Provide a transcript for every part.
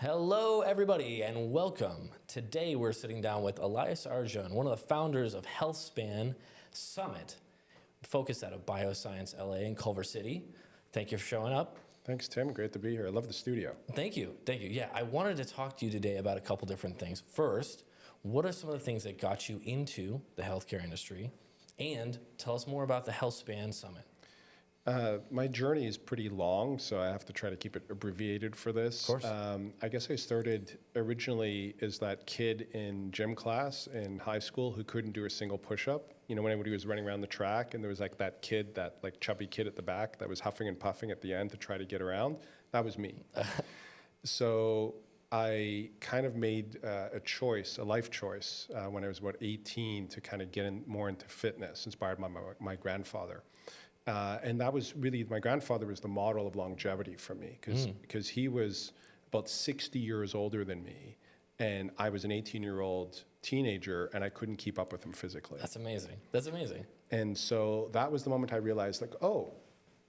Hello, everybody, and welcome. Today, we're sitting down with Elias Arjun, one of the founders of Healthspan Summit, focused out of Bioscience LA in Culver City. Thank you for showing up. Thanks, Tim. Great to be here. I love the studio. Thank you. Thank you. Yeah, I wanted to talk to you today about a couple different things. First, what are some of the things that got you into the healthcare industry? And tell us more about the Healthspan Summit. My journey is pretty long, so I have to try to keep it abbreviated for this. Of course. I guess I started originally as that kid in gym class in high school who couldn't do a single push-up. You know, when everybody was running around the track and there was like that kid, that like chubby kid at the back that was huffing and puffing at the end to try to get around. That was me. So I kind of made a choice, a life choice, when I was about 18 to kind of get more into fitness, inspired by my grandfather. And that was really, my grandfather was the model of longevity for me because he was about 60 years older than me. And I was an 18-year-old teenager and I couldn't keep up with him physically. That's amazing. That's amazing. And so that was the moment I realized, like, oh,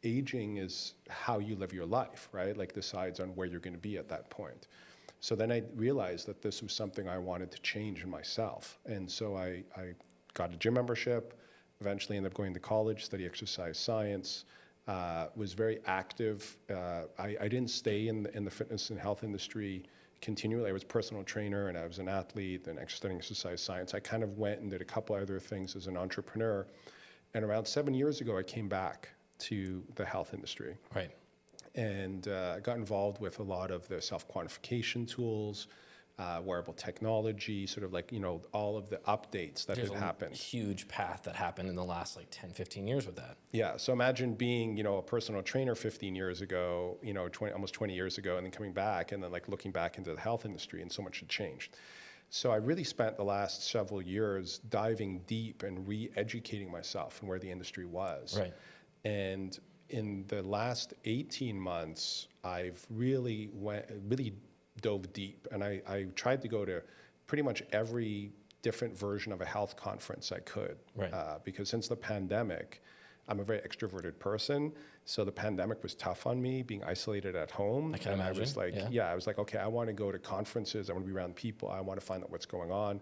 aging is how you live your life, right? Like decides on where you're going to be at that point. So then I realized that this was something I wanted to change in myself. And so I got a gym membership. Eventually ended up going to college, study exercise science, was very active. I didn't stay in the fitness and health industry continually. I was a personal trainer and I was an athlete and studying exercise science. I kind of went and did a couple other things as an entrepreneur. And around 7 years ago, I came back to the health industry. Right. And got involved with a lot of the self-quantification tools, wearable technology, sort of like, you know, all of the updates that had happened. There's a huge path that happened in the last like 10, 15 years with that. Yeah, so imagine being, you know, a personal trainer 15 years ago, you know, almost 20 years ago, and then coming back and then like looking back into the health industry, and so much had changed. So I really spent the last several years diving deep and re-educating myself on where the industry was. Right. And in the last 18 months, I've really dove deep, and I tried to go to pretty much every different version of a health conference I could. Right. Because since the pandemic, I'm a very extroverted person, so the pandemic was tough on me, being isolated at home. I can imagine. I was like, I was like, okay, I want to go to conferences, I want to be around people, I want to find out what's going on.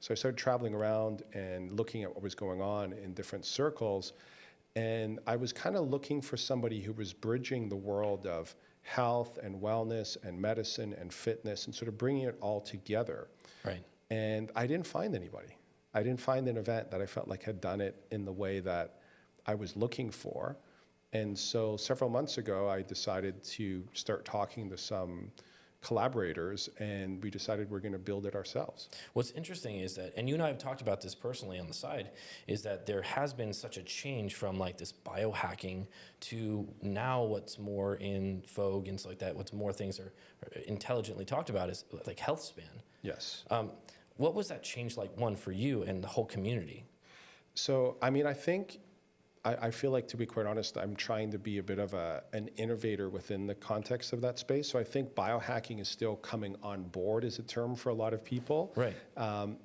So I started traveling around and looking at what was going on in different circles, and I was kind of looking for somebody who was bridging the world of health and wellness and medicine and fitness and sort of bringing it all together. Right. And I didn't find anybody. I didn't find an event that I felt like had done it in the way that I was looking for. And so several months ago, I decided to start talking to some collaborators, and we decided we're going to build it ourselves. What's interesting is that, and you and I have talked about this personally on the side, is that there has been such a change from like this biohacking to now what's more in vogue and stuff like that, what's more things are intelligently talked about is like Healthspan. Yes. What was that change like, one, for you and the whole community? So, I mean, I feel like, to be quite honest, I'm trying to be a bit of an innovator within the context of that space. So I think biohacking is still coming on board as a term for a lot of people. Right.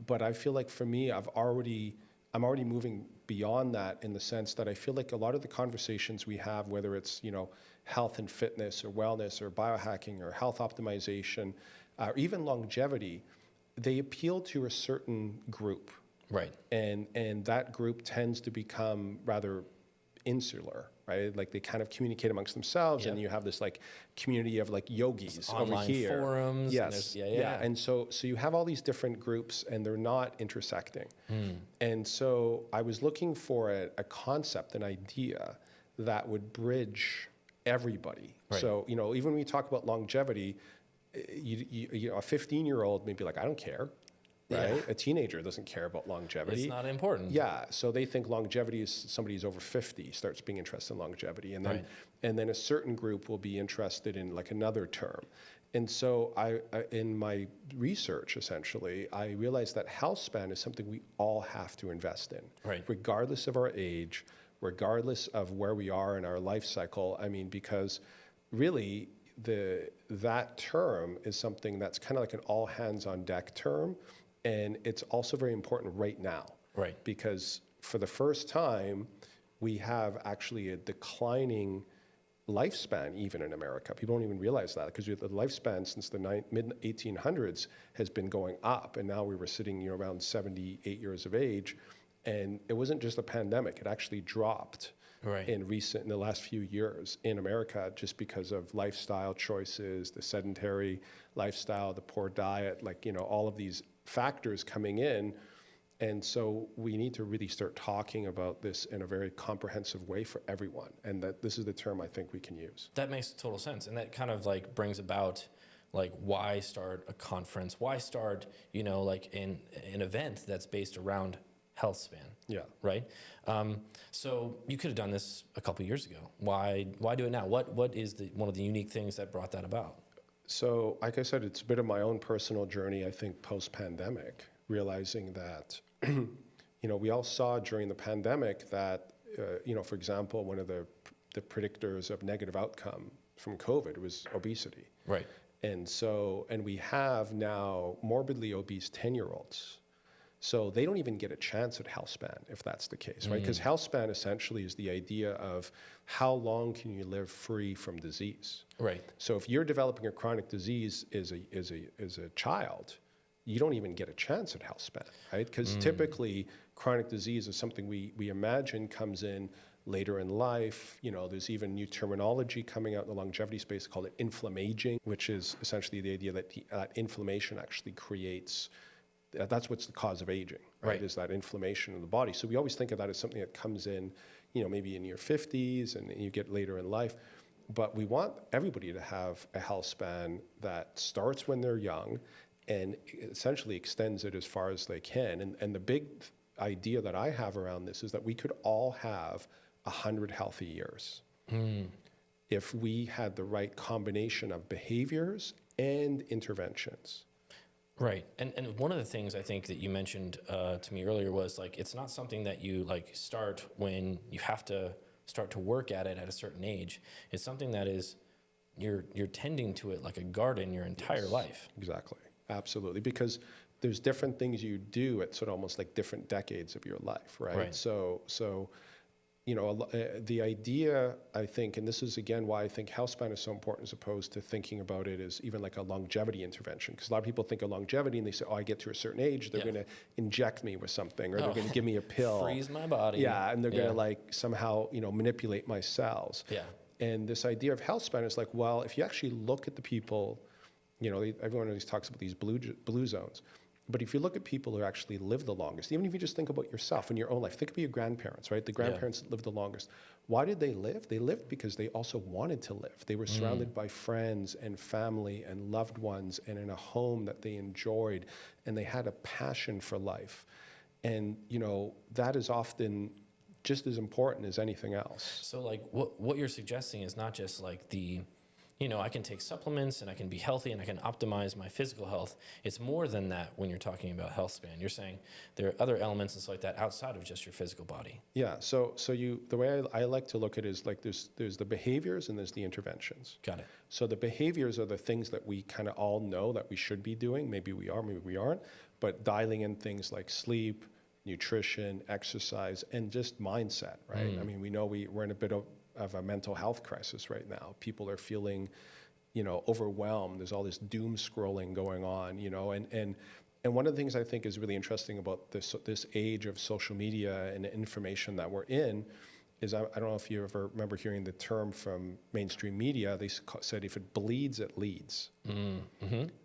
But I feel like for me, I'm already moving beyond that, in the sense that I feel like a lot of the conversations we have, whether it's, you know, health and fitness or wellness or biohacking or health optimization, or even longevity, they appeal to a certain group. Right. And that group tends to become rather insular, right? Like they kind of communicate amongst themselves, and you have this like community of like yogis over here. Online forums. Yes. And so you have all these different groups, and they're not intersecting. And so I was looking for a concept, an idea that would bridge everybody. Right. So, you know, even when we talk about longevity, you know, a 15-year-old may be like, I don't care. Right? Yeah. A teenager doesn't care about longevity. It's not important. Yeah, so they think longevity is somebody who's over 50 starts being interested in longevity, and then and then a certain group will be interested in like another term. And so I in my research, essentially, I realized that Healthspan is something we all have to invest in, regardless of our age, regardless of where we are in our life cycle. I mean, because really that term is something that's kind of like an all hands on deck term. And it's also very important right now. Right. Because for the first time, we have actually a declining lifespan even in America. People don't even realize that because the lifespan since the mid-1800s has been going up, and now we were sitting around 78 years of age, and it wasn't just a pandemic, it actually dropped in the last few years in America just because of lifestyle choices, the sedentary lifestyle, the poor diet, all of these factors coming in. And so we need to really start talking about this in a very comprehensive way for everyone. And that this is the term I think we can use. That makes total sense. And that kind of brings about why start a conference? Why start, an event that's based around Healthspan? Yeah. Right? So you could have done this a couple of years ago. Why do it now? What is one of the unique things that brought that about? So like I said, it's a bit of my own personal journey, I think, post-pandemic, realizing that we all saw during the pandemic that, for example, one of the predictors of negative outcome from COVID was obesity. Right. And we have now morbidly obese 10-year-olds. So they don't even get a chance at Healthspan if that's the case, right? Because Healthspan essentially is the idea of how long can you live free from disease. Right. So if you're developing a chronic disease as a child, you don't even get a chance at Healthspan, right? Because typically chronic disease is something we imagine comes in later in life. There's even new terminology coming out in the longevity space called it inflammaging, which is essentially the idea that that inflammation actually creates, that's what's the cause of aging, right? Is that inflammation in the body. So we always think of that as something that comes in, maybe in your 50s and you get later in life. But we want everybody to have a health span that starts when they're young and essentially extends it as far as they can. And the big idea that I have around this is that we could all have 100 healthy years if we had the right combination of behaviors and interventions. Right. And one of the things I think that you mentioned to me earlier was it's not something that you start when you have to start to work at it at a certain age. It's something that is you're tending to it like a garden your entire life. Exactly. Absolutely. Because there's different things you do at sort of almost like different decades of your life, right? So the idea, I think, and this is again why I think Healthspan is so important as opposed to thinking about it as even like a longevity intervention. Because a lot of people think of longevity and they say, I get to a certain age, they're going to inject me with something, or they're going to give me a pill. Freeze my body. Yeah, and they're going to somehow, manipulate my cells. Yeah. And this idea of Healthspan is well, if you actually look at the people, everyone always talks about these blue zones. But if you look at people who actually live the longest, even if you just think about yourself in your own life, think about your grandparents, right? The grandparents that lived the longest. Why did they live? They lived because they also wanted to live. They were surrounded by friends and family and loved ones and in a home that they enjoyed, and they had a passion for life. And, that is often just as important as anything else. So what you're suggesting is not just I can take supplements and I can be healthy and I can optimize my physical health. It's more than that when you're talking about Healthspan. You're saying there are other elements and stuff like that outside of just your physical body. Yeah. So the way I like to look at it is there's the behaviors and there's the interventions. Got it. So the behaviors are the things that we kind of all know that we should be doing. Maybe we are, maybe we aren't. But dialing in things like sleep, nutrition, exercise, and just mindset, right? I mean, we know we're in a bit of a mental health crisis right now. People are feeling, overwhelmed. There's all this doom scrolling going on, and one of the things I think is really interesting about this age of social media and information that we're in is I don't know if you ever remember hearing the term from mainstream media. They said if it bleeds, it leads,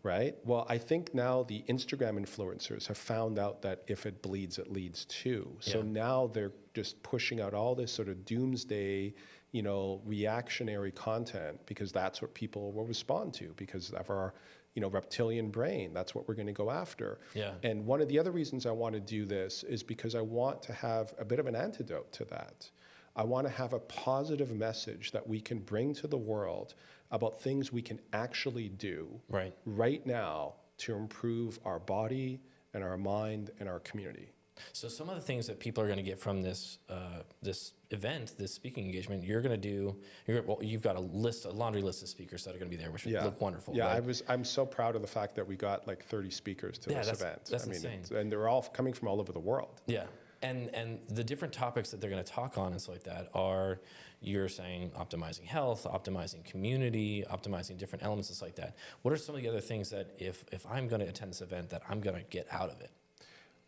right? Well, I think now the Instagram influencers have found out that if it bleeds, it leads too. So now they're just pushing out all this sort of doomsday, reactionary content because that's what people will respond to because of our, reptilian brain. That's what we're going to go after. Yeah. And one of the other reasons I want to do this is because I want to have a bit of an antidote to that. I want to have a positive message that we can bring to the world about things we can actually do right now to improve our body and our mind and our community. So some of the things that people are going to get from this this event, this speaking engagement, you're going to do. You've got a laundry list of speakers that are going to be there, which look wonderful. Yeah, right? I'm so proud of the fact that we got 30 speakers to this event. That's insane. And they're all coming from all over the world. Yeah. And the different topics that they're going to talk on and stuff like that are, you're saying optimizing health, optimizing community, optimizing different elements and stuff like that. What are some of the other things that if I'm going to attend this event that I'm going to get out of it?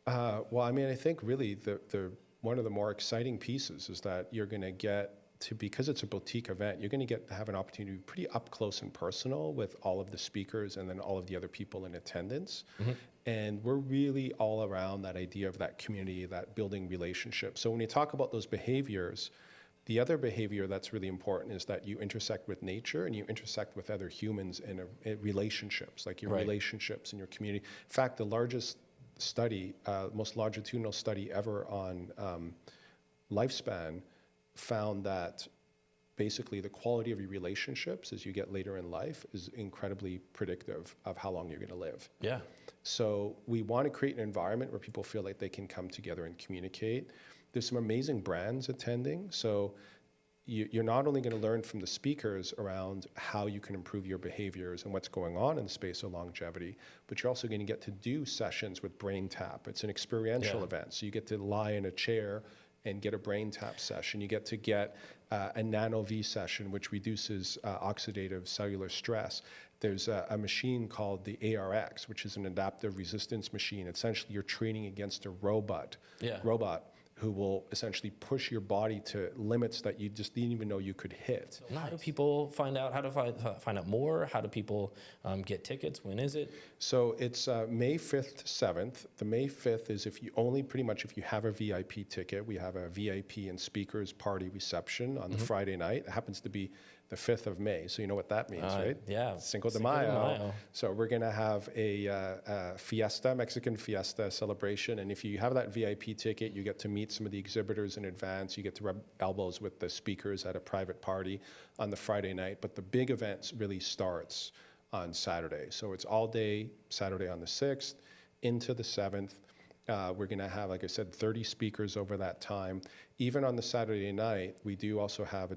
Well, I mean, I think really the one of the more exciting pieces is that you're going to get to, because it's a boutique event, you're going to get to have an opportunity to be pretty up close and personal with all of the speakers and then all of the other people in attendance. And we're really all around that idea of that community, that building relationships. So when you talk about those behaviors, the other behavior that's really important is that you intersect with nature and you intersect with other humans in relationships, like your relationships in your community. In fact, the largest study, most longitudinal study ever on lifespan found that basically the quality of your relationships as you get later in life is incredibly predictive of how long you're going to live. Yeah. So we want to create an environment where people feel like they can come together and communicate. There's some amazing brands attending. So you're not only going to learn from the speakers around how you can improve your behaviors and what's going on in the space of longevity, but you're also going to get to do sessions with BrainTap. It's an experiential event. So you get to lie in a chair and get a BrainTap session. You get to get a NanoVi session, which reduces oxidative cellular stress. There's a machine called the ARX, which is an adaptive resistance machine. Essentially, you're training against a robot who will essentially push your body to limits that you just didn't even know you could hit. So how do people find out? How to find out more? How do people get tickets? When is it? So it's May 5th, 7th. The May 5th is if you have a VIP ticket. We have a VIP and speakers party reception on the Friday night. It happens to be the 5th of May, so you know what that means, right? Yeah. Cinco de Mayo. So we're going to have a fiesta, Mexican fiesta celebration, and if you have that VIP ticket, you get to meet some of the exhibitors in advance. You get to rub elbows with the speakers at a private party on the Friday night, but the big event really starts on Saturday. So it's all day, Saturday on the 6th, into the 7th. We're going to have, like I said, 30 speakers over that time. Even on the Saturday night, we do also have,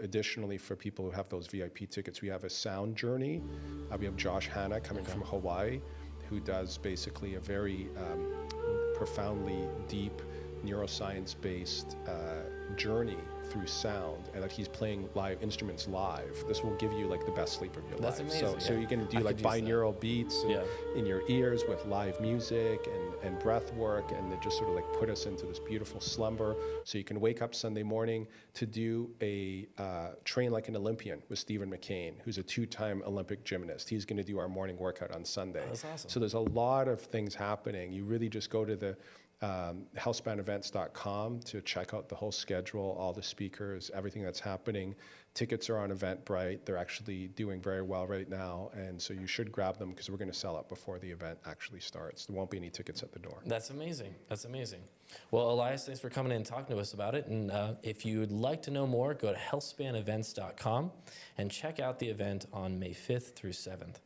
additionally for people who have those VIP tickets, we have a sound journey. We have Josh Hanna coming from Hawaii, who does basically a very profoundly deep neuroscience-based journey through sound, and that he's playing live instruments live. This will give you like the best sleep of your life. That's amazing. So you can do like binaural beats in your ears with live music and breath work, and they just sort of like put us into this beautiful slumber. So you can wake up Sunday morning to do a train like an Olympian with Stephen McCain, who's a 2-time Olympic gymnast. He's going to do our morning workout on Sunday. That's awesome. So there's a lot of things happening. You really just go to the healthspanevents.com to check out the whole schedule, all the speakers, everything that's happening. Tickets are on Eventbrite. They're actually doing very well right now, and so you should grab them because we're going to sell out before the event actually starts. There won't be any tickets at the door. That's amazing. That's amazing. Well, Elias, thanks for coming in and talking to us about it. And if you'd like to know more, go to healthspanevents.com and check out the event on May 5th through 7th.